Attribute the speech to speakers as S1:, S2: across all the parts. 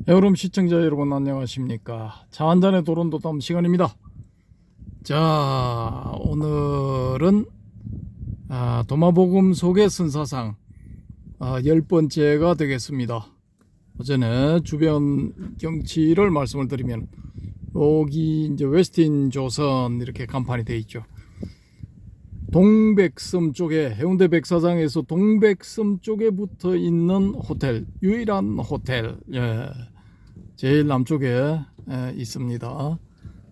S1: 여러분 시청자 여러분 안녕하십니까. 차 한잔의 도론도담 시간입니다. 자, 오늘은 도마복음 속의 선사상 10번째가 되겠습니다. 어제는 주변 경치를 말씀을 드리면 여기 이제 웨스틴 조선 이렇게 간판이 되어 있죠. 동백섬 쪽에 해운대 백사장에서 동백섬 쪽에 붙어 있는 호텔, 유일한 호텔, 제일 남쪽에 있습니다.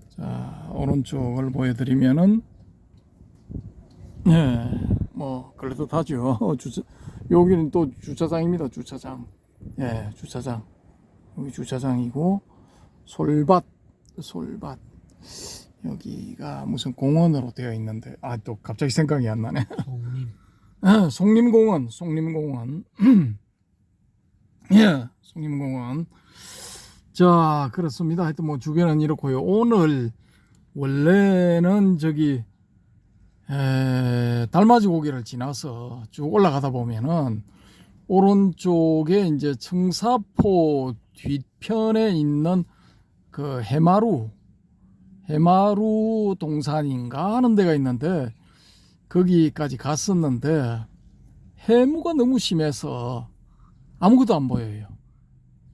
S1: 자, 오른쪽을 보여드리면은 뭐 그래도 다죠. 여기는 또 주차장입니다. 주차장. 주차장. 여기 주차장이고 솔밭. 여기가 무슨 공원으로 되어 있는데 또 갑자기 생각이 안 나네. 송림공원. 송림공원. 자, 그렇습니다. 하여튼 뭐 주변은 이렇고요. 오늘 원래는 저기 달맞이 고개를 지나서 쭉 올라가다 보면은 오른쪽에 이제 청사포 뒤편에 있는 그 해마루 동산인가 하는 데가 있는데 거기까지 갔었는데 해무가 너무 심해서 아무것도 안 보여요.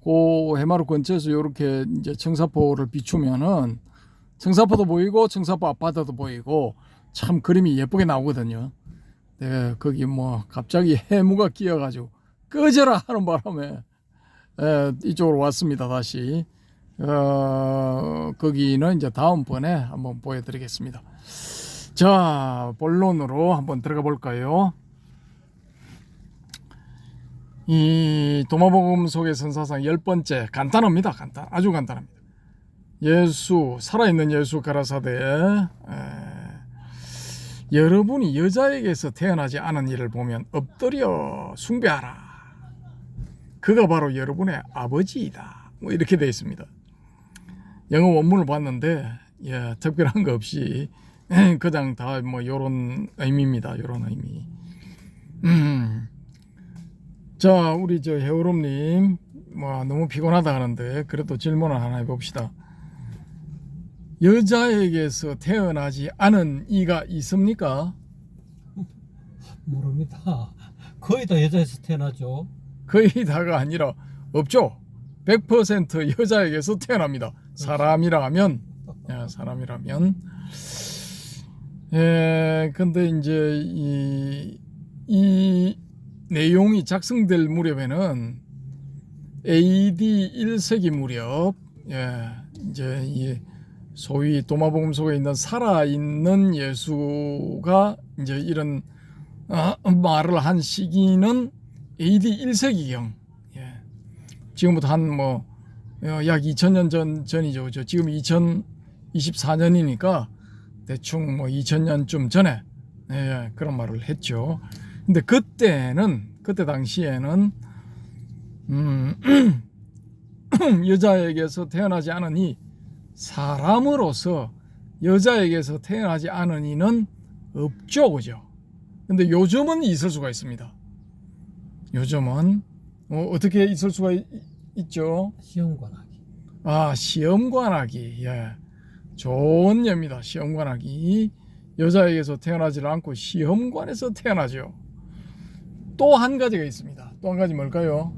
S1: 그 해마루 근처에서 이렇게 이제 청사포를 비추면은 청사포도 보이고 청사포 앞바다도 보이고 참 그림이 예쁘게 나오거든요. 네, 거기 뭐 갑자기 해무가 끼어가지고 꺼져라 하는 바람에 이쪽으로 왔습니다. 다시 거기는 이제 다음번에 한번 보여드리겠습니다. 자, 본론으로 한번 들어가 볼까요? 이 도마복음 속의 선사상 10번째 간단합니다. 아주 간단합니다. 살아있는 예수 가라사대에 여러분이 여자에게서 태어나지 않은 이를 보면 엎드려 숭배하라. 그가 바로 여러분의 아버지이다. 뭐 이렇게 되어 있습니다. 영어 원문을 봤는데 특별한 거 없이 그냥 다 뭐 요런 의미입니다. 요런 의미. 자, 우리 저 해오름님 뭐 너무 피곤하다 하는데 그래도 질문을 하나 해봅시다. 여자에게서 태어나지 않은 이가 있습니까?
S2: 모릅니다. 거의 다 여자에서 태어나죠.
S1: 거의 다가 아니라 없죠. 100% 여자에게서 태어납니다. 사람이라면. 근데 이제 이 내용이 작성될 무렵에는 AD 1세기 무렵, 이제 이 소위 도마복음 속에 있는 살아있는 예수가 이제 이런 말을 한 시기는 AD 1세기경. 지금부터 한 뭐 약 2000년 전이죠. 지금 2024년이니까 대충 뭐 2000년쯤 전에 그런 말을 했죠. 근데 그때 당시에는 여자에게서 태어나지 않은 이 사람으로서 여자에게서 태어나지 않은 이는 없죠, 그죠? 근데 요즘은 있을 수가 있습니다. 요즘은 어떻게 있을 수가 있죠?
S2: 시험관하기.
S1: 시험관하기. 좋은 예입니다. 시험관하기. 여자에게서 태어나지를 않고 시험관에서 태어나죠. 또 한 가지가 있습니다. 또 한 가지 뭘까요?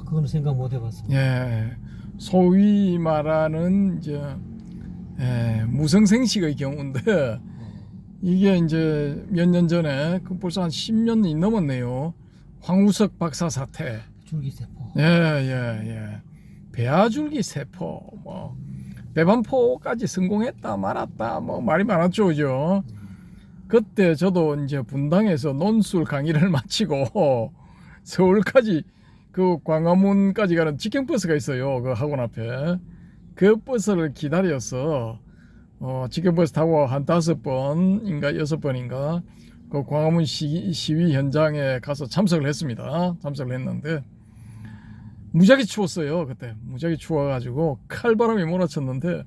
S2: 그거는 생각 못 해봤습니다.
S1: 소위 말하는 이제 무성생식의 경우인데 이게 이제 몇 년 전에 벌써 한 10년이 넘었네요. 황우석 박사 사태.
S2: 줄기세포.
S1: 배아줄기 세포, 뭐 배반포까지 성공했다 말았다 뭐 말이 많았죠, 그죠? 그때 저도 이제 분당에서 논술 강의를 마치고 서울까지 그 광화문까지 가는 직행버스가 있어요. 그 학원 앞에 그 버스를 기다려서 직행버스 타고 한 5번인가 6번인가 그 광화문 시위 현장에 가서 참석을 했습니다. 참석을 했는데 무지하게 추웠어요. 그때 무지하게 추워가지고 칼바람이 몰아쳤는데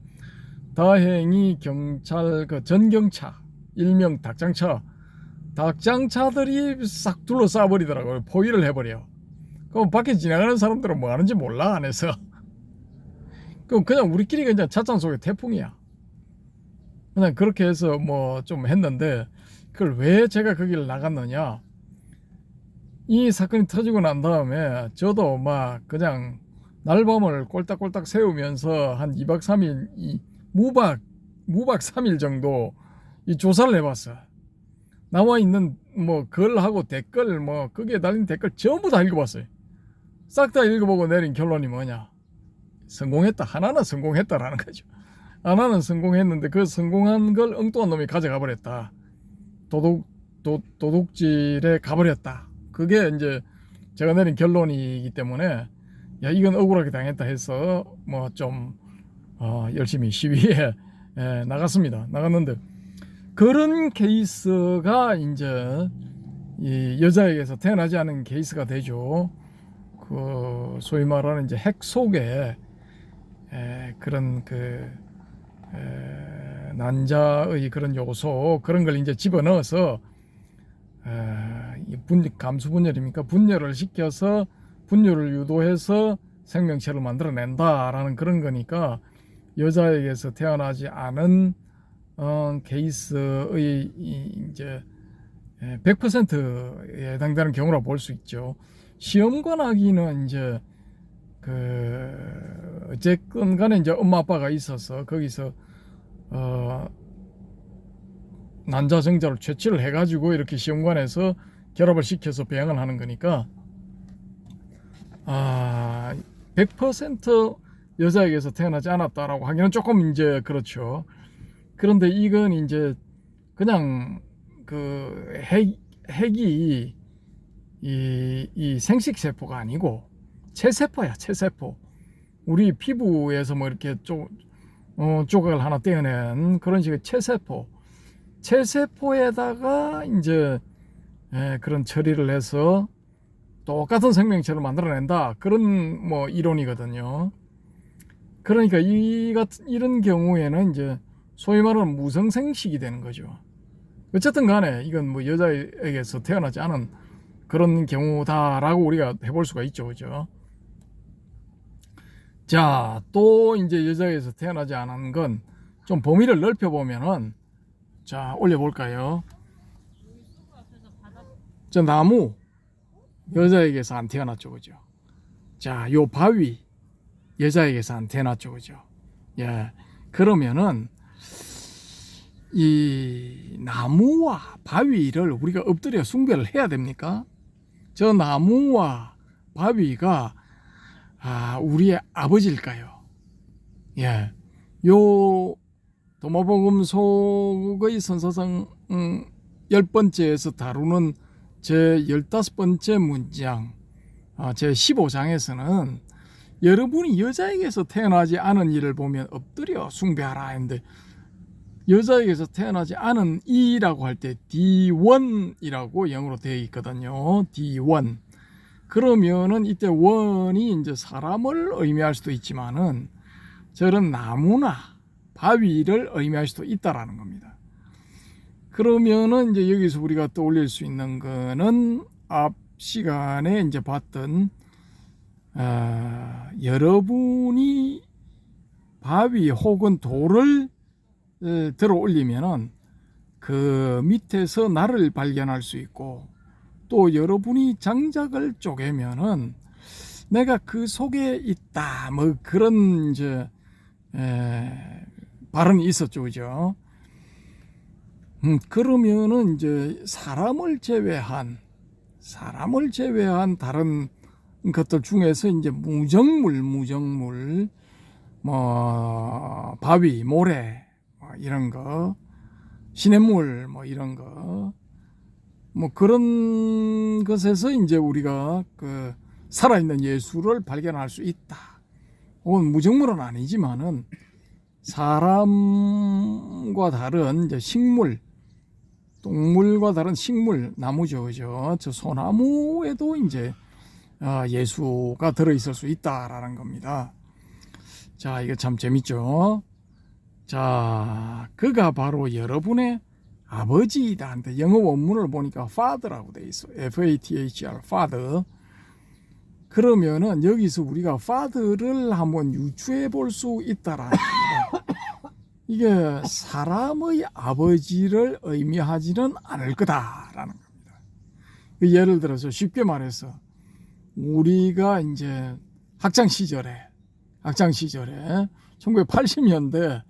S1: 다행히 경찰 그 전경차 일명 닭장차들이 싹 둘러싸 버리더라고요. 포위를 해버려. 그럼 밖에 지나가는 사람들은 뭐 하는지 몰라 안에서. 그럼 그냥 우리끼리 그냥 찻잔 속의 태풍이야. 그냥 그렇게 해서 뭐 좀 했는데 그걸 왜 제가 거기를 나갔느냐. 이 사건이 터지고 난 다음에 저도 막 그냥 날밤을 꼴딱꼴딱 세우면서 한 2박 3일 이 무박 3일 정도 이 조사를 해봤어. 나와 있는 뭐 글하고 댓글 뭐 거기에 달린 댓글 전부 다 읽어봤어요. 싹 다 읽어보고 내린 결론이 뭐냐. 성공했다. 하나는 성공했다라는 거죠. 하나는 성공했는데 그 성공한 걸 엉뚱한 놈이 가져가 버렸다. 도둑질에 가버렸다. 그게 이제 제가 내린 결론이기 때문에 야 이건 억울하게 당했다 해서 뭐 좀 열심히 시위에 나갔습니다. 나갔는데 그런 케이스가 이제 이 여자에게서 태어나지 않은 케이스가 되죠. 그 소위 말하는 이제 핵 속에 그런 그 난자의 그런 요소 그런 걸 이제 집어넣어서 감수 분열입니까? 분열을 시켜서 분열을 유도해서 생명체를 만들어낸다라는 그런 거니까 여자에게서 태어나지 않은 케이스의 이제 100%에 해당되는 경우라 볼 수 있죠. 시험관 아기는 이제 그 어쨌건 간에 이제 엄마 아빠가 있어서 거기서 난자 정자를 채취를 해가지고 이렇게 시험관에서 결합을 시켜서 배양을 하는 거니까 100% 여자에게서 태어나지 않았다라고 하기는 조금 이제 그렇죠. 그런데 이건 이제 그냥 그 핵이 이 생식세포가 아니고 체세포야, 체세포. 우리 피부에서 뭐 이렇게 조각을 하나 떼어낸 그런 식의 체세포. 체세포에다가 이제 그런 처리를 해서 똑같은 생명체를 만들어낸다. 그런 뭐 이론이거든요. 그러니까 이런 경우에는 이제 소위 말하는 무성생식이 되는 거죠. 어쨌든 간에 이건 뭐 여자에게서 태어나지 않은 그런 경우다라고 우리가 해볼 수가 있죠. 그죠? 자, 또 이제 여자에게서 태어나지 않은 건 좀 범위를 넓혀보면은 자, 올려볼까요? 저 나무 여자에게서 안 태어났죠. 그죠? 자, 요 바위 여자에게서 안 태어났죠. 그죠? 예. 그러면은 이 나무와 바위를 우리가 엎드려 숭배를 해야 됩니까? 저 나무와 바위가 우리의 아버지일까요? 예. 요 도마복음속의 선사상 10번째에서 다루는 제 15번째 문장 제 15장에서는 여러분이 여자에게서 태어나지 않은 이를 보면 엎드려 숭배하라 했는데 여자에게서 태어나지 않은 이라고 할 때 D1이라고 영어로 되어 있거든요. D1. 그러면은 이때 원이 이제 사람을 의미할 수도 있지만은 저런 나무나 바위를 의미할 수도 있다라는 겁니다. 그러면은 이제 여기서 우리가 떠올릴 수 있는 거는 앞 시간에 이제 봤던 여러분이 바위 혹은 돌을 들어 올리면은 그 밑에서 나를 발견할 수 있고 또 여러분이 장작을 쪼개면은 내가 그 속에 있다 뭐 그런 이제 발언이 있었죠. 그죠? 그러면은 이제 사람을 제외한 다른 것들 중에서 이제 무정물 뭐 바위, 모래 뭐 이런 거, 시냇물 뭐 이런 거 뭐 그런 것에서 이제 우리가 그 살아있는 예수를 발견할 수 있다. 혹은 무정물은 아니지만은 사람과 다른 이제 식물, 동물과 다른 식물, 나무죠, 그죠? 저 소나무에도 이제 예수가 들어있을 수 있다라는 겁니다. 자, 이거 참 재밌죠? 자, 그가 바로 여러분의 아버지이다. 근데 영어 원문을 보니까 father라고 돼 있어. F-A-T-H-R, father. 그러면은 여기서 우리가 father를 한번 유추해 볼 수 있다라는 겁니다. 이게 사람의 아버지를 의미하지는 않을 거다라는 겁니다. 예를 들어서 쉽게 말해서 우리가 이제 학창 시절에 1980년대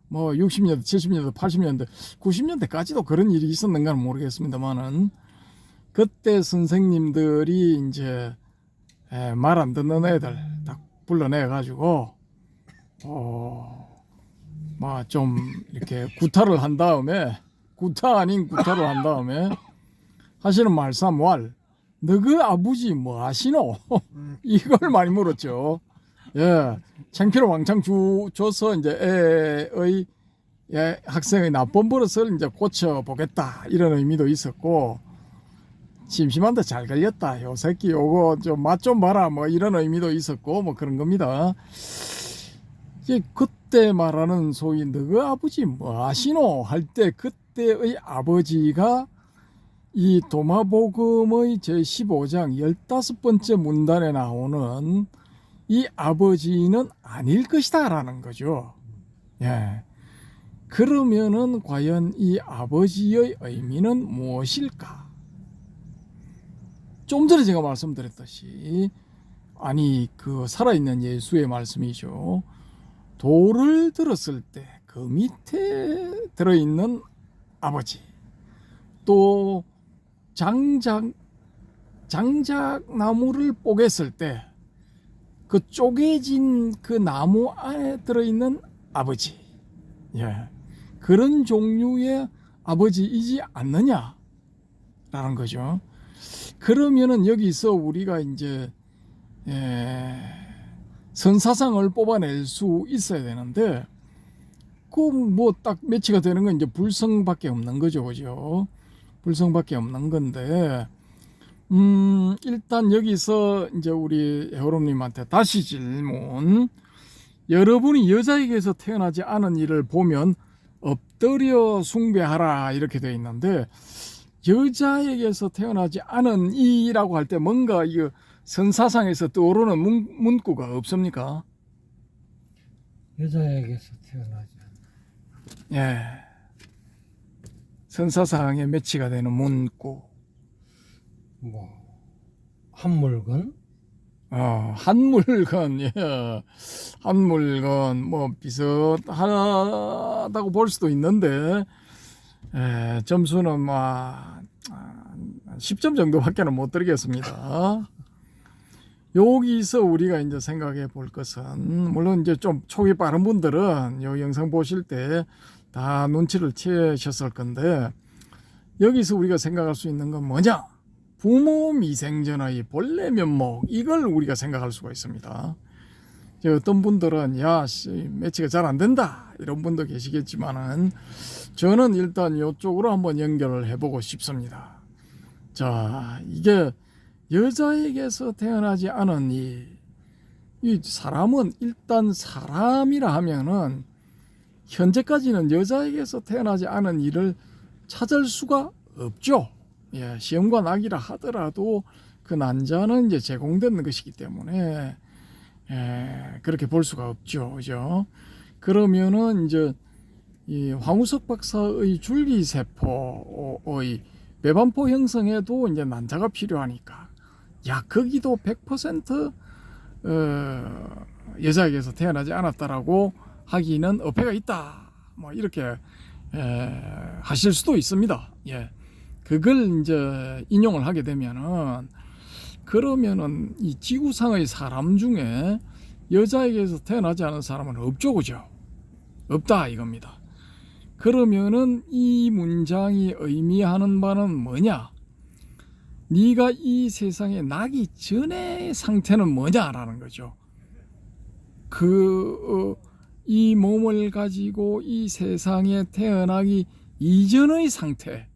S1: 뭐 60년대, 70년대, 80년대, 90년대까지도 그런 일이 있었는가는 모르겠습니다만은 그때 선생님들이 이제 말 안 듣는 애들 딱 불러내 가지고 뭐 좀 이렇게 구타를 한 다음에 구타 아닌 구타를 한 다음에 하시는 말씀활 너그 아버지 뭐 하시노? 이걸 많이 물었죠. 예, 창피를 왕창 줘서 이제 애의 학생의 나쁜 버릇을 이제 고쳐 보겠다 이런 의미도 있었고 심심한데 잘 걸렸다 요 새끼 요거 좀 맛 좀 봐라 뭐 이런 의미도 있었고 뭐 그런 겁니다. 이제 그때 말하는 소위 너그 아버지 뭐 하시노 할 때 그때의 아버지가 이 도마복음의 제15장 15번째 문단에 나오는 이 아버지는 아닐 것이다 라는 거죠. 예. 그러면은 과연 이 아버지의 의미는 무엇일까? 좀 전에 제가 말씀드렸듯이 아니 그 살아있는 예수의 말씀이죠. 돌을 들었을 때 그 밑에 들어있는 아버지 또 장작나무를 뽀갰을 때 그 쪼개진 그 나무 안에 들어있는 아버지, 예, 그런 종류의 아버지이지 않느냐라는 거죠. 그러면은 여기서 우리가 이제 선사상을 뽑아낼 수 있어야 되는데 그 뭐 딱 매치가 되는 건 이제 불성밖에 없는 거죠, 그죠? 불성밖에 없는 건데. 일단 여기서 이제 우리 여러분님한테 다시 질문. 여러분이 여자에게서 태어나지 않은 이를 보면 엎드려 숭배하라 이렇게 되어 있는데 여자에게서 태어나지 않은 이라고 할 때 뭔가 이 선사상에서 떠오르는 문구가 없습니까?
S2: 여자에게서 태어나지 않은.
S1: 예. 선사상에 매치가 되는 문구.
S2: 뭐 한물건?
S1: 한 물건, 예. 한 물건, 뭐, 비슷하다고 볼 수도 있는데, 점수는 막, 10점 정도밖에 못 드리겠습니다. 여기서 우리가 이제 생각해 볼 것은, 물론 이제 좀 촉이 빠른 분들은 이 영상 보실 때 다 눈치를 채셨을 건데, 여기서 우리가 생각할 수 있는 건 뭐냐? 부모 미생전의 본래 면목 이걸 우리가 생각할 수가 있습니다. 어떤 분들은 야 매치가 잘 안 된다 이런 분도 계시겠지만은 저는 일단 이쪽으로 한번 연결을 해보고 싶습니다. 자, 이게 여자에게서 태어나지 않은 이 사람은 일단 사람이라 하면은 현재까지는 여자에게서 태어나지 않은 이를 찾을 수가 없죠. 예, 시험과 낙이라 하더라도 그 난자는 이제 제공된 것이기 때문에 그렇게 볼 수가 없죠, 그죠? 그러면은 이제 이 황우석 박사의 줄기세포의 배반포 형성에도 이제 난자가 필요하니까 야 거기도 100% 여자에게서 태어나지 않았다라고 하기는 어폐가 있다, 뭐 이렇게 하실 수도 있습니다. 예. 그걸 이제 인용을 하게 되면은 그러면은 이 지구상의 사람 중에 여자에게서 태어나지 않은 사람은 없죠, 그죠? 없다 이겁니다. 그러면은 이 문장이 의미하는 바는 뭐냐? 네가 이 세상에 나기 전의 상태는 뭐냐라는 거죠. 이 몸을 가지고 이 세상에 태어나기 이전의 상태,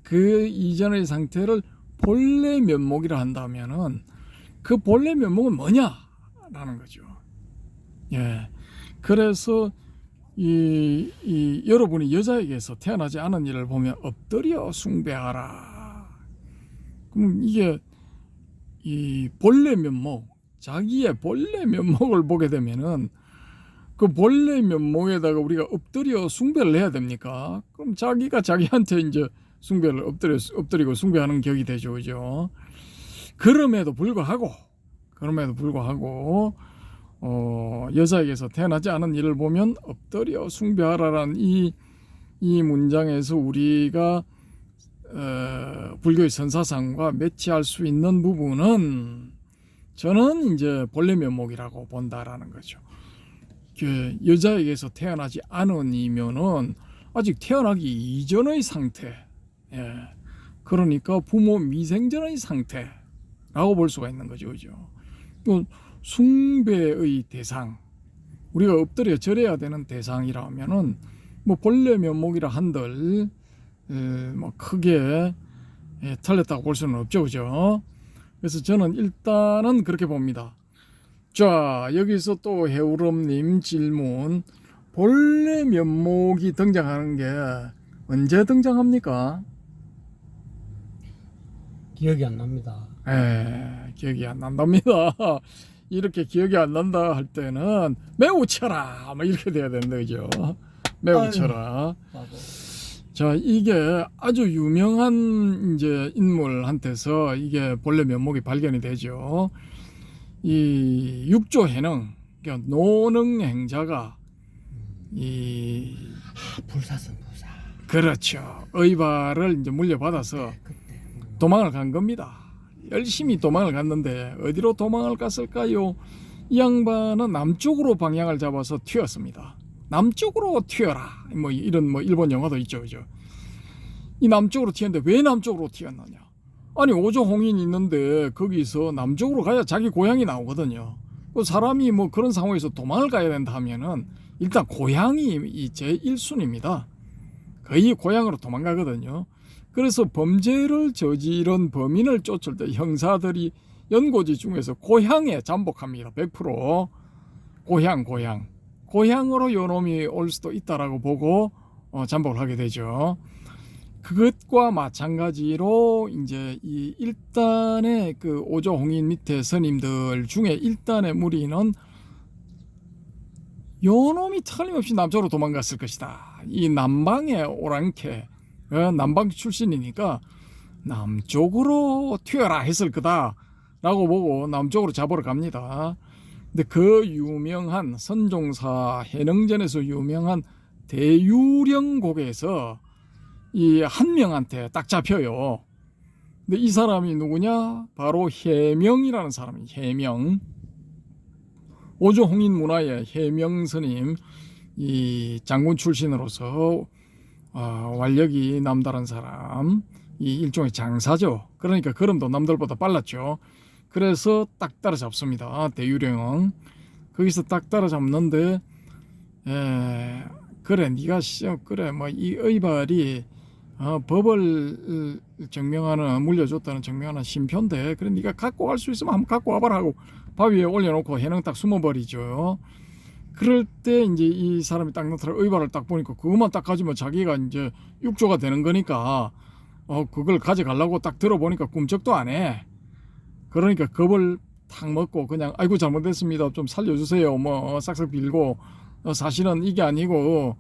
S1: 그 이전의 상태를 본래 면목이라 한다면은 그 본래 면목은 뭐냐라는 거죠. 예. 그래서 여러분이 여자에게서 태어나지 않은 이를 보면 엎드려 숭배하라. 그럼 이게 이 본래 면목, 자기의 본래 면목을 보게 되면은 그 본래 면목에다가 우리가 엎드려 숭배를 해야 됩니까? 그럼 자기가 자기한테 이제 숭배를 엎드리고 숭배하는 격이 되죠, 그죠? 그럼에도 불구하고 여자에게서 태어나지 않은 이를 보면 엎드려 숭배하라라는 이 문장에서 우리가 불교의 선사상과 매치할 수 있는 부분은 저는 이제 본래 면목이라고 본다라는 거죠. 그 여자에게서 태어나지 않은 이면은 아직 태어나기 이전의 상태, 예. 그러니까 부모 미생전의 상태라고 볼 수가 있는 거죠, 그죠? 또 숭배의 대상, 우리가 엎드려 절해야 되는 대상이라면은 뭐 본래 면목이라 한들 뭐 크게 틀렸다고 볼 수는 없죠, 그죠? 그래서 저는 일단은 그렇게 봅니다. 자, 여기서 또 해우름님 질문, 본래 면목이 등장하는 게 언제 등장합니까?
S2: 기억이 안 납니다.
S1: 기억이 안 난답니다. 이렇게 기억이 안 난다 할 때는 매우 쳐라 뭐 이렇게 돼야 되는데, 그죠? 매우
S2: 아유.
S1: 쳐라.
S2: 나도.
S1: 자, 이게 아주 유명한 이제 인물한테서 이게 본래 면목이 발견이 되죠. 이 육조 해능, 그러니까 노능행자가 이
S2: 불사선보사.
S1: 그렇죠. 의발을 이제 물려받아서
S2: 그때.
S1: 도망을 간 겁니다. 열심히 도망을 갔는데 어디로 도망을 갔을까요? 이 양반은 남쪽으로 방향을 잡아서 튀었습니다. 남쪽으로 튀어라. 뭐 이런 뭐 일본 영화도 있죠, 그죠? 이 남쪽으로 튀었는데 왜 남쪽으로 튀었느냐? 아니 오조홍인이 있는데 거기서 남쪽으로 가야 자기 고향이 나오거든요. 그 사람이 뭐 그런 상황에서 도망을 가야 된다 하면은 일단 고향이 이 제1순위입니다. 거의 고향으로 도망가거든요. 그래서 범죄를 저지른 범인을 쫓을 때 형사들이 연고지 중에서 고향에 잠복합니다. 100% 고향으로 요놈이 올 수도 있다라고 보고 잠복을 하게 되죠. 그것과 마찬가지로 이제 이 일단의 그 오조홍인 밑에 스님들 중에 일단의 무리는 요놈이 틀림없이 남쪽으로 도망갔을 것이다. 이 남방의 오랑캐, 남방 출신이니까 남쪽으로 튀어라 했을 거다라고 보고 남쪽으로 잡으러 갑니다. 근데 그 유명한 선종사 해능전에서 유명한 대유령곡에서 이 한 명한테 딱 잡혀요. 근데 이 사람이 누구냐? 바로 해명이라는 사람이 해명. 오조홍인 문화의 해명 스님, 이 장군 출신으로서 완력이 남다른 사람, 이 일종의 장사죠. 그러니까 걸음도 남들보다 빨랐죠. 그래서 딱 따라잡습니다. 대유령. 거기서 딱 따라잡는데, 그래, 네가 그래, 뭐 이 의발이 법을 증명하는, 물려줬다는 증명하는 심표인데, 그래 네가 갖고 갈 수 있으면 한번 갖고 와봐라 하고 밥 위에 올려놓고 해능 딱 숨어버리죠. 그럴 때 이제 이 사람이 딱 나타나 의발을 딱 보니까 그것만 딱 가지면 자기가 이제 육조가 되는 거니까 그걸 가져가려고 딱 들어보니까 꿈쩍도 안 해. 그러니까 겁을 탁 먹고 그냥 아이고 잘못했습니다, 좀 살려주세요, 뭐 싹싹 빌고 사실은 이게 아니고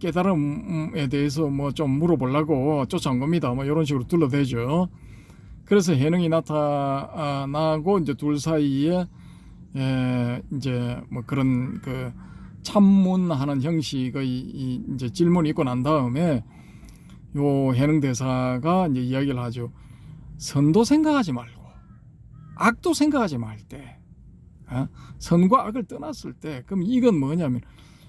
S1: 깨달음에 대해서 뭐 좀 물어보려고 쫓아온 겁니다, 뭐 이런 식으로 둘러대죠. 그래서 해능이 나타나고 이제 둘 사이에 이제 뭐 그런 그 참문하는 형식의 이제 질문이 있고 난 다음에 요 해능 대사가 이제 이야기를 하죠. 선도 생각하지 말고 악도 생각하지 말 때, 선과 악을 떠났을 때, 그럼 이건 뭐냐면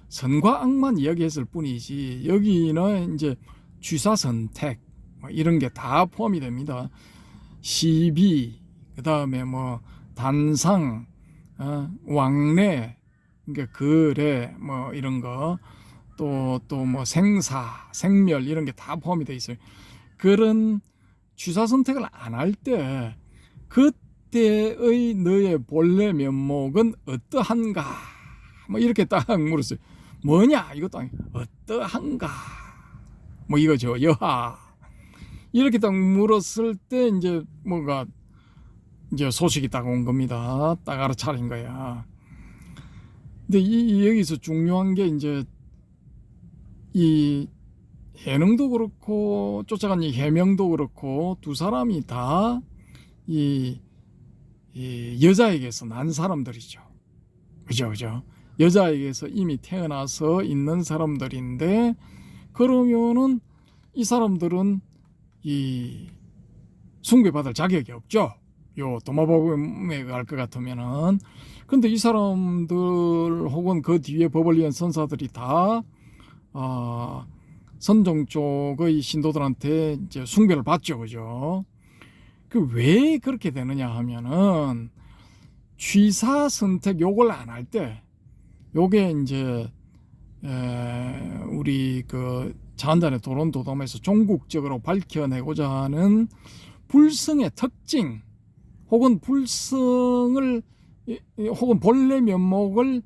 S1: 선과 악만 이야기했을 뿐이지 여기는 이제 취사 선택 뭐 이런 게 다 포함이 됩니다. 시비, 그 다음에 뭐 단상, 왕래, 그러니까 거래, 뭐 이런 거, 또 뭐 생사, 생멸 이런 게 다 포함이 돼 있어요. 그런 취사 선택을 안 할 때 그때의 너의 본래 면목은 어떠한가? 뭐 이렇게 딱 물었어요. 뭐냐? 이것도 아니고 어떠한가? 뭐 이거죠. 여하. 이렇게 딱 물었을 때 이제 뭐가 이제 소식이 딱 온 겁니다. 딱 알아차린 거야. 근데 이 여기서 중요한 게 이제 이 해능도 그렇고 쫓아간 이 해명도 그렇고 두 사람이 다 이 여자에게서 난 사람들이죠. 그죠? 여자에게서 이미 태어나서 있는 사람들인데, 그러면은 이 사람들은 이 숭배받을 자격이 없죠. 요 도마법에 갈 것 같으면은. 근데 이 사람들 혹은 그 뒤에 법을 이은 선사들이 다 선종 쪽의 신도들한테 이제 숭배를 받죠, 그죠? 그 왜 그렇게 되느냐 하면은 취사 선택 요걸 안 할 때, 요게 이제 우리 그 자한단의 도론도담에서 종국적으로 밝혀내고자 하는 불성의 특징 혹은 불성을 혹은 본래 면목을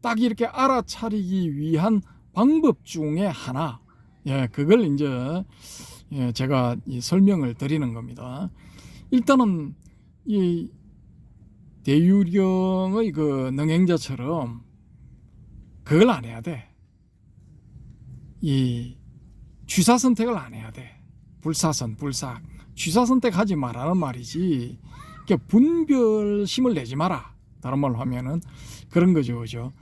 S1: 딱 이렇게 알아차리기 위한 방법 중에 하나, 그걸 이제 제가 이 설명을 드리는 겁니다. 일단은 이 대유령의 그 능행자처럼 그걸 안 해야 돼. 이 취사 선택을 안 해야 돼. 불사선, 불사. 취사 선택하지 말라는 말이지. 그러니까 분별심을 내지 마라. 다른 말로 하면은 그런 거죠, 그죠?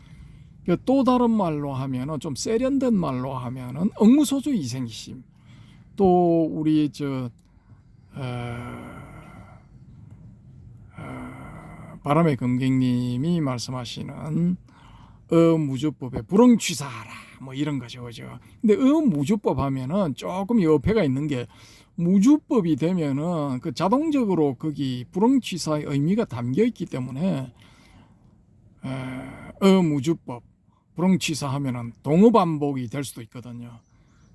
S1: 또 다른 말로 하면은 좀 세련된 말로 하면은 억무소주 이생심. 또 우리 바람의 금객님이 말씀하시는 무주법에 불응취사하라 뭐 이런 거죠, 그죠? 근데 무주법 하면은 조금 여패가 있는 게, 무주법이 되면은 그 자동적으로 거기 불응취사의 의미가 담겨 있기 때문에 무주법 불응취사하면은 동어반복이 될 수도 있거든요.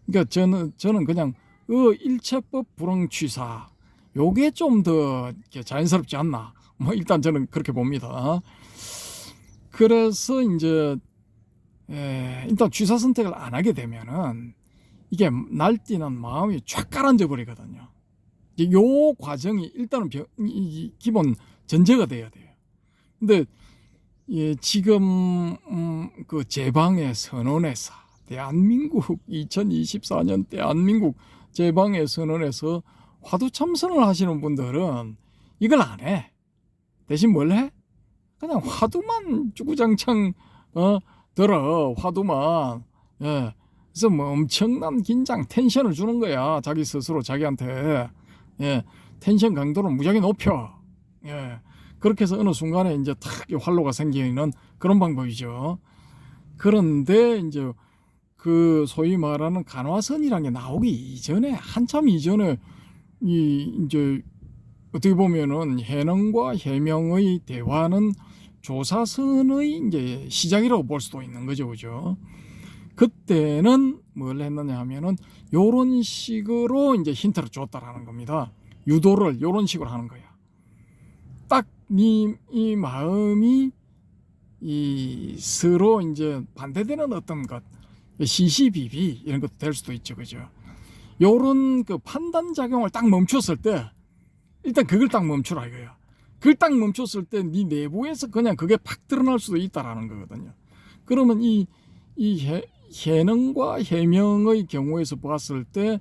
S1: 그러니까 저는 그냥 일체법 불응취사 요게 좀 더 자연스럽지 않나, 뭐 일단 저는 그렇게 봅니다. 그래서 이제 일단 취사 선택을 안 하게 되면은 이게 날뛰는 마음이 쫙 가라앉아 버리거든요. 요 과정이 일단은 기본 전제가 돼야 돼요. 근데 지금 그 제방의 선언에서 대한민국 2024년 대한민국 제방의 선언에서 화두 참선을 하시는 분들은 이걸 안 해. 대신 뭘 해? 그냥 화두만 주구장창 들어, 화두만. 그래서 뭐 엄청난 긴장, 텐션을 주는 거야, 자기 스스로 자기한테. 텐션 강도를 무지하게 높여. 그렇게 해서 어느 순간에 이제 탁 활로가 생기는 그런 방법이죠. 그런데 이제 그 소위 말하는 간화선이라는 게 나오기 이전에, 한참 이전에 이제 어떻게 보면은 해능과 해명의 대화는 조사선의 이제 시작이라고 볼 수도 있는 거죠, 그죠? 그때는 뭘 했느냐 하면은 요런 식으로 이제 힌트를 줬다라는 겁니다. 유도를 요런 식으로 하는 거야. 딱 이 마음이 이 서로 이제 반대되는 어떤 것, 시시비비 이런 것도 될 수도 있죠, 그죠? 요런 그 판단 작용을 딱 멈췄을 때, 일단 그걸 딱 멈추라 이거야. 그걸 딱 멈췄을 때 네 내부에서 그냥 그게 팍 드러날 수도 있다라는 거거든요. 그러면 이 해능과 해명의 경우에서 봤을 때,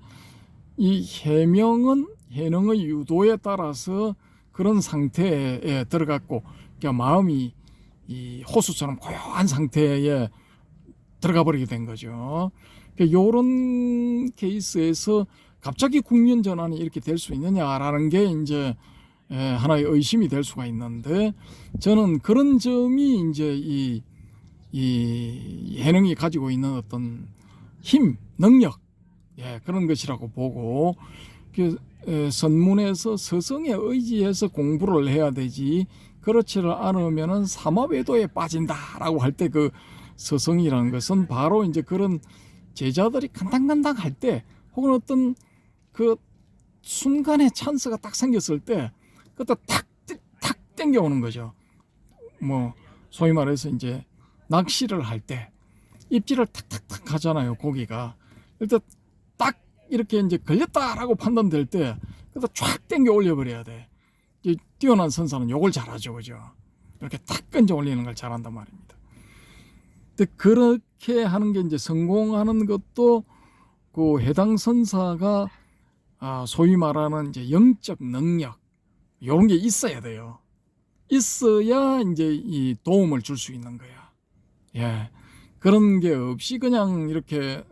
S1: 이 해명은 해능의 유도에 따라서 그런 상태에 들어갔고, 그러니까 마음이 이 호수처럼 고요한 상태에 들어가 버리게 된 거죠. 이런 케이스에서 갑자기 국면 전환이 이렇게 될 수 있느냐라는 게 이제 하나의 의심이 될 수가 있는데, 저는 그런 점이 이제 이 해능이 가지고 있는 어떤 힘, 능력, 그런 것이라고 보고, 선문에서 서성에 의지해서 공부를 해야 되지, 그렇지를 않으면은 삼합외도에 빠진다라고 할 때, 그 서성이라는 것은 바로 이제 그런 제자들이 간당간당 할 때, 혹은 어떤 그 순간에 찬스가 딱 생겼을 때, 그때 탁 땡겨오는 거죠. 뭐 소위 말해서 이제 낚시를 할 때 입질을 탁탁탁 하잖아요, 고기가. 일단 딱 이렇게 이제 걸렸다라고 판단될 때, 그때 쫙 땡겨 올려버려야 돼. 뛰어난 선사는 요걸 잘하죠, 그죠? 이렇게 탁 건져 올리는 걸 잘한단 말입니다. 근데 그렇게 하는 게 이제 성공하는 것도 그 해당 선사가 소위 말하는 이제 영적 능력 이런 게 있어야 돼요. 있어야 이제 이 도움을 줄 수 있는 거야. 예, 그런 게 없이 그냥 이렇게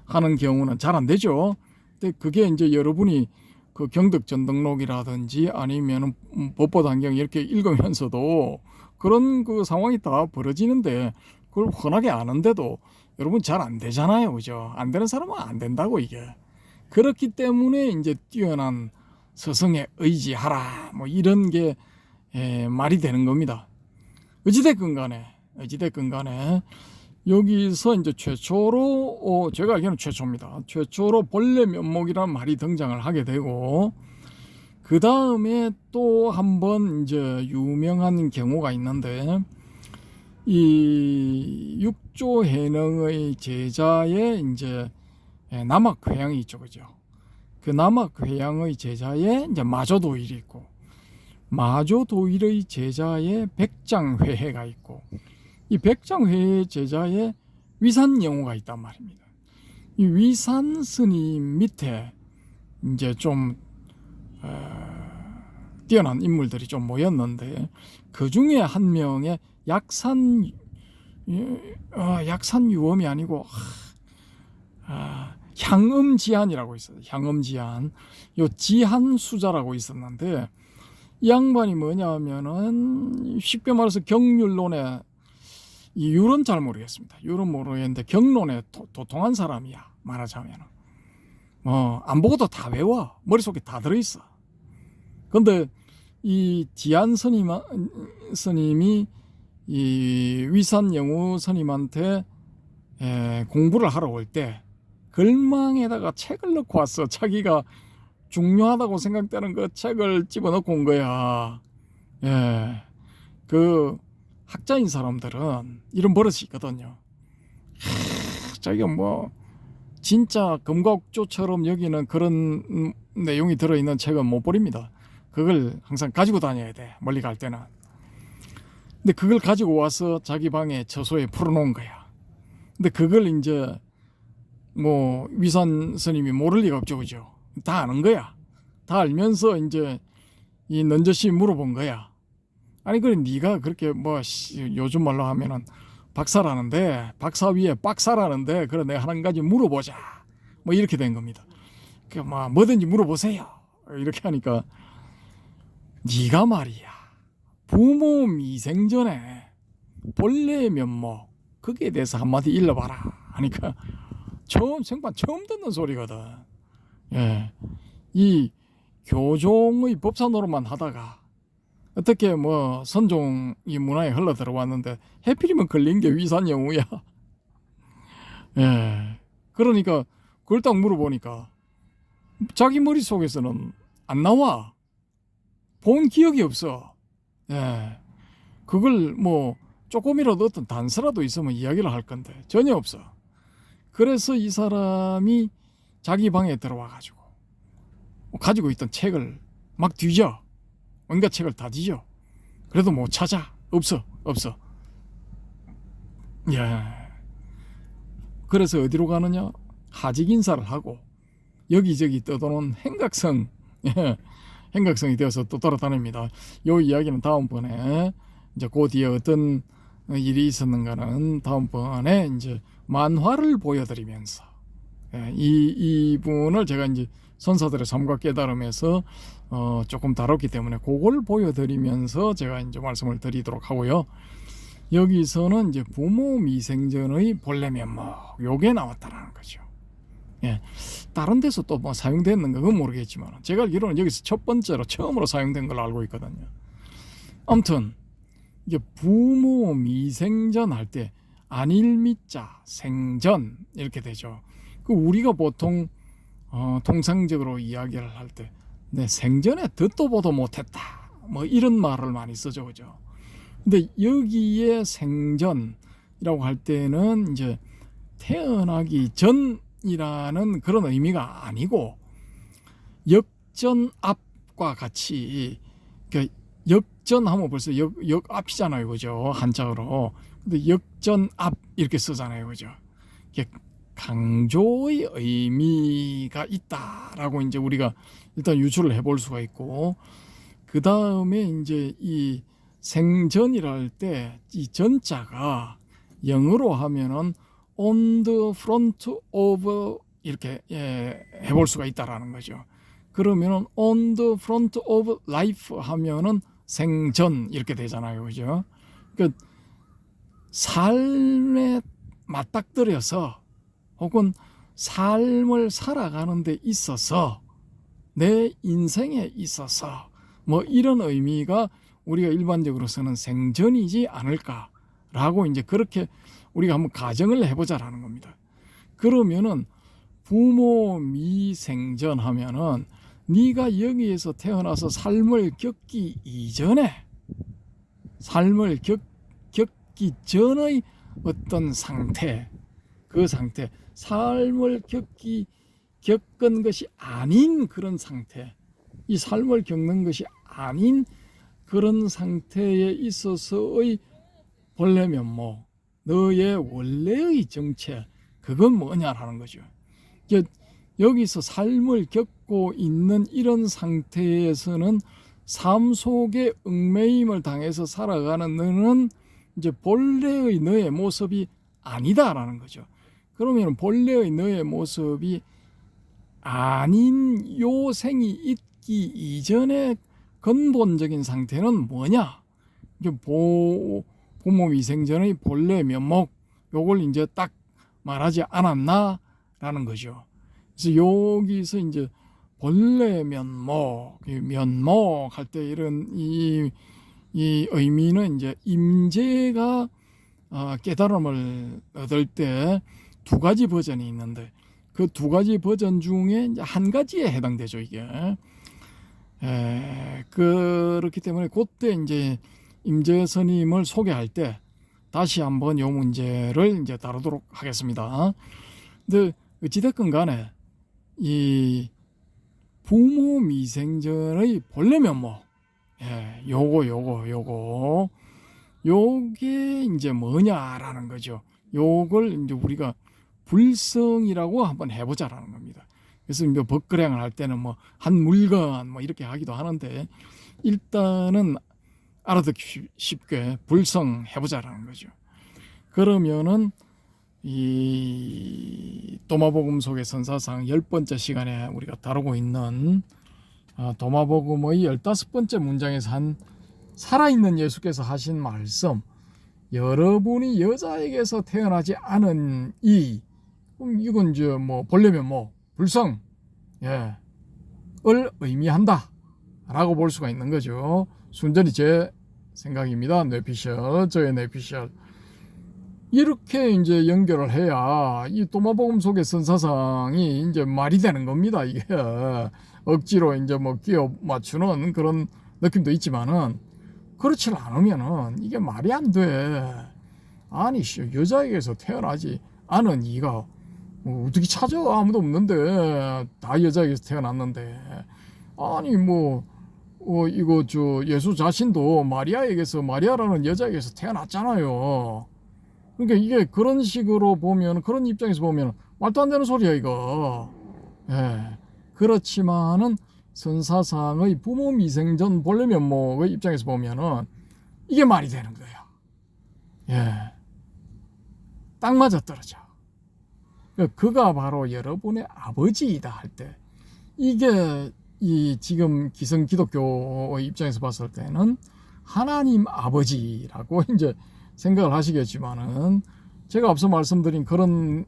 S1: 하는 경우는 잘 안 되죠. 근데 그게 이제 여러분이 그 경덕전등록이라든지 아니면 법보단경 이렇게 읽으면서도 그런 그 상황이 다 벌어지는데 그걸 훤하게 아는데도 여러분 잘 안 되잖아요, 그죠? 안 되는 사람은 안 된다고 이게. 그렇기 때문에 이제 뛰어난 스승에 의지하라 뭐 이런 게 말이 되는 겁니다. 어찌됐건 간에 여기서 이제 최초로 제가 알기로는 최초입니다. 최초로 본래 면목이라는 말이 등장을 하게 되고 그 다음에 또 한 번 이제 유명한 경우가 있는데 이 육조해능의 제자의 이제 남학회양이 있죠, 그죠? 그 남학회양의 제자의 이제 마조도일이 있고 마조도일의 제자의 백장회해가 있고 이 백장회의 제자의 위산영호가 있단 말입니다. 이 위산 스님 밑에 이제 좀 뛰어난 인물들이 좀 모였는데 그 중에 한 명의 약산유엄이 아니고 향음지한이라고 있어요. 향음지한. 요 지한수자라고 있었는데 이 양반이 뭐냐면은 쉽게 말해서 경률론에 이 율은 잘 모르겠습니다. 율은 모르겠는데 경론에 도통한 사람이야. 말하자면 안 보고도 다 외워. 머릿속에 다 들어있어. 근데 이 지한 스님이 이 위산영우 스님한테 공부를 하러 올 때 글망에다가 책을 넣고 왔어. 자기가 중요하다고 생각되는 그 책을 집어넣고 온 거야. 예, 그 학자인 사람들은 이런 버릇이 있거든요. 자기가 뭐 진짜 금과옥조처럼 여기는 그런 내용이 들어있는 책은 못 버립니다. 그걸 항상 가지고 다녀야 돼. 멀리 갈 때는. 근데 그걸 가지고 와서 자기 방에 저소에 풀어놓은 거야. 근데 그걸 이제 뭐 위산 스님이 모를 리가 없죠, 그죠? 다 아는 거야. 다 알면서 이제 이 넌저씨 물어본 거야. 아니 그래 네가 그렇게 뭐 요즘 말로 하면은 박사라는데 박사 위에 박사라는데 그래 내가 한 가지 물어보자. 뭐 이렇게 된 겁니다. 그 뭐 뭐든지 물어보세요. 이렇게 하니까 네가 말이야 부모 미생전에 본래 면목 거기에 대해서 한마디 일러봐라 하니까 생판 처음 듣는 소리거든. 예, 이 교종의 법사 노릇만 하다가 어떻게 뭐 선종이 문화에 흘러 들어왔는데 해필이면 걸린 게 위산영우야. 예, 그러니까 그걸 딱 물어보니까 자기 머릿속에서는 안 나와. 본 기억이 없어. 예, 그걸 뭐 조금이라도 어떤 단서라도 있으면 이야기를 할 건데 전혀 없어. 그래서 이 사람이 자기 방에 들어와 가지고 있던 책을 막 뒤져. 온갖 책을 다 뒤져. 그래도 못 찾아. 없어. 예. 그래서 어디로 가느냐? 하직 인사를 하고 여기저기 떠도는 행각성, 행각성이 되어서 또 돌아다닙니다. 이 이야기는 다음번에 이제 그 뒤에 어떤 일이 있었는가는 다음번에 이제 만화를 보여드리면서 이분을 제가 이제 선사들의 삶과 깨달음에서 조금 다뤘기 때문에 그걸 보여드리면서 제가 이제 말씀을 드리도록 하고요. 여기서는 이제 부모 미생전의 본래 면목 요게 나왔다라는 거죠. 예, 다른 데서 또 뭐 사용됐는가 그건 모르겠지만 제가 알기로는 여기서 첫 번째로 처음으로 사용된 걸로 알고 있거든요. 아무튼 이게 부모 미생전 할 때 안일미자 생전 이렇게 되죠. 그 우리가 보통 통상적으로 이야기를 할 때 내 생전에 듣도 보도 못했다 뭐 이런 말을 많이 쓰죠, 그죠? 근데 여기에 생전이라고 할 때는 이제 태어나기 전이라는 그런 의미가 아니고 역전 앞과 같이 역전하면 벌써 역 앞이잖아요, 그죠? 한자어로. 근데 역전 앞 이렇게 쓰잖아요, 그죠? 이게 강조의 의미가 있다라고 이제 우리가 일단 유추를 해볼 수가 있고, 그 다음에 이제 이 생전이라 할 때 이 전자가 영어로 하면은 on the front of 이렇게 해볼 수가 있다라는 거죠. 그러면은 on the front of life 하면은 생전 이렇게 되잖아요, 그죠? 그러니까 삶에 맞닥뜨려서 혹은 삶을 살아가는 데 있어서 내 인생에 있어서 뭐 이런 의미가 우리가 일반적으로 쓰는 생전이지 않을까라고 이제 그렇게 우리가 한번 가정을 해보자라는 겁니다. 그러면은 부모 미생전 하면은 네가 여기에서 태어나서 삶을 겪기 이전에 삶을 겪기 전의 어떤 상태, 그 상태, 삶을 겪은 것이 아닌 그런 상태, 이 삶을 겪는 것이 아닌 그런 상태에 있어서의 본래 면목, 너의 원래의 정체, 그건 뭐냐라는 거죠. 여기서 삶을 겪고 있는 이런 상태에서는 삶 속에 얽매임을 당해서 살아가는 너는 이제 본래의 너의 모습이 아니다라는 거죠. 그러면 본래의 너의 모습이 아닌 요 생이 있기 이전의 근본적인 상태는 뭐냐? 이제 부모 미생전의 본래 면목, 요걸 이제 딱 말하지 않았나라는 거죠. 그래서 여기서 이제 본래 면목 할 때 이런 이 의미는 이제 임재가 깨달음을 얻을 때 두 가지 버전이 있는데 그 두 가지 버전 중에 이제 한 가지에 해당되죠, 이게. 그렇기 때문에 그때 이제 임재 스님을 소개할 때 다시 한번 요 문제를 이제 다루도록 하겠습니다. 근데 어찌됐건 간에 이 부모 미생전의 본래 면목, 요게 이제 뭐냐라는 거죠. 요걸 이제 우리가 불성이라고 한번 해보자라는 겁니다. 그래서 이제 법거량을 할 때는 뭐 한 물건 뭐 이렇게 하기도 하는데 일단은 알아듣기 쉽게 불성 해보자라는 거죠. 그러면은 이 도마복음 속의 선사상 10번째 시간에 우리가 다루고 있는 도마복음의 15번째 문장에서 한 살아있는 예수께서 하신 말씀, 여러분이 여자에게서 태어나지 않은 이건 이제 뭐 본래면 뭐 불성 을 의미한다 라고 볼 수가 있는 거죠. 순전히 제 생각입니다. 뇌피셜, 저의 뇌피셜. 이렇게 이제 연결을 해야 이 도마복음 속의 선사상이 이제 말이 되는 겁니다. 이게 억지로 이제 뭐 끼워 맞추는 그런 느낌도 있지만은 그렇지 않으면은 이게 말이 안 돼. 아니 여자에게서 태어나지 않은 이가 어떻게 찾아? 아무도 없는데 다 여자에게서 태어났는데 아니 이거 예수 자신도 마리아에게서 마리아라는 여자에게서 태어났잖아요. 그러니까 이게 그런 식으로 보면 그런 입장에서 보면 말도 안 되는 소리야 이거. 그렇지만은 선사상의 부모 미생전 본래 면목의 입장에서 보면은 이게 말이 되는 거야. 딱 맞아 떨어져. 그가 바로 여러분의 아버지이다 할 때 이게 이 지금 기성 기독교의 입장에서 봤을 때는 하나님 아버지라고 이제 생각을 하시겠지만은 제가 앞서 말씀드린 그런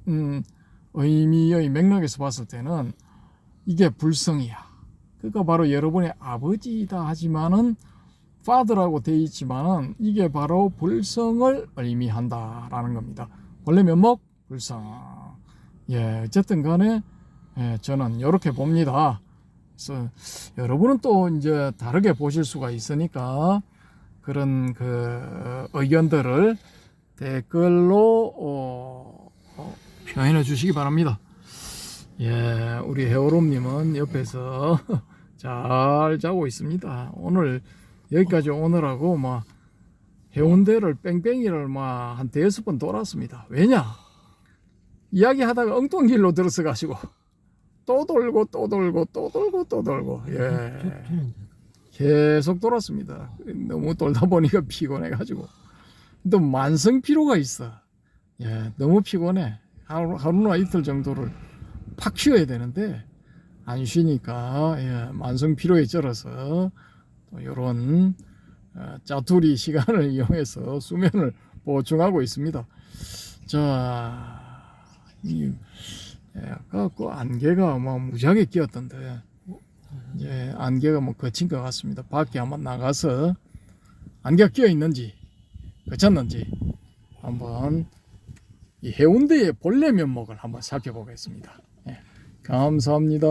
S1: 의미의 맥락에서 봤을 때는 이게 불성이야. 그가 바로 여러분의 아버지이다 하지만은 father라고 되어 있지만은 이게 바로 불성을 의미한다라는 겁니다. 원래 면목 불성. 어쨌든 간에 저는 이렇게 봅니다. 그래서 여러분은 또 이제 다르게 보실 수가 있으니까 그런 그 의견들을 댓글로 표현해 주시기 바랍니다. 우리 해오롬님은 옆에서 잘 자고 있습니다. 오늘 여기까지 오느라고 막 해운대를 뺑뺑이를 막 한 5번 돌았습니다. 왜냐? 이야기하다가 엉뚱길로 들어서 가지고 또 돌고 또 돌고 또 돌고 또 돌고 예. 계속 돌았습니다. 너무 돌다 보니까 피곤해 가지고 또 만성 피로가 있어. 예, 너무 피곤해. 하루나 이틀 정도를 팍 쉬어야 되는데 안 쉬니까 예, 만성 피로에 쩔어서 또 이런 짜투리 시간을 이용해서 수면을 보충하고 있습니다. 자, 아까 그 안개가 뭐 무지하게 끼었던데 이제 안개가 뭐 거친 것 같습니다. 밖에 한번 나가서 안개가 끼어 있는지 그쳤는지 한번 이 해운대의 본래 면목을 한번 살펴보겠습니다. 예, 감사합니다.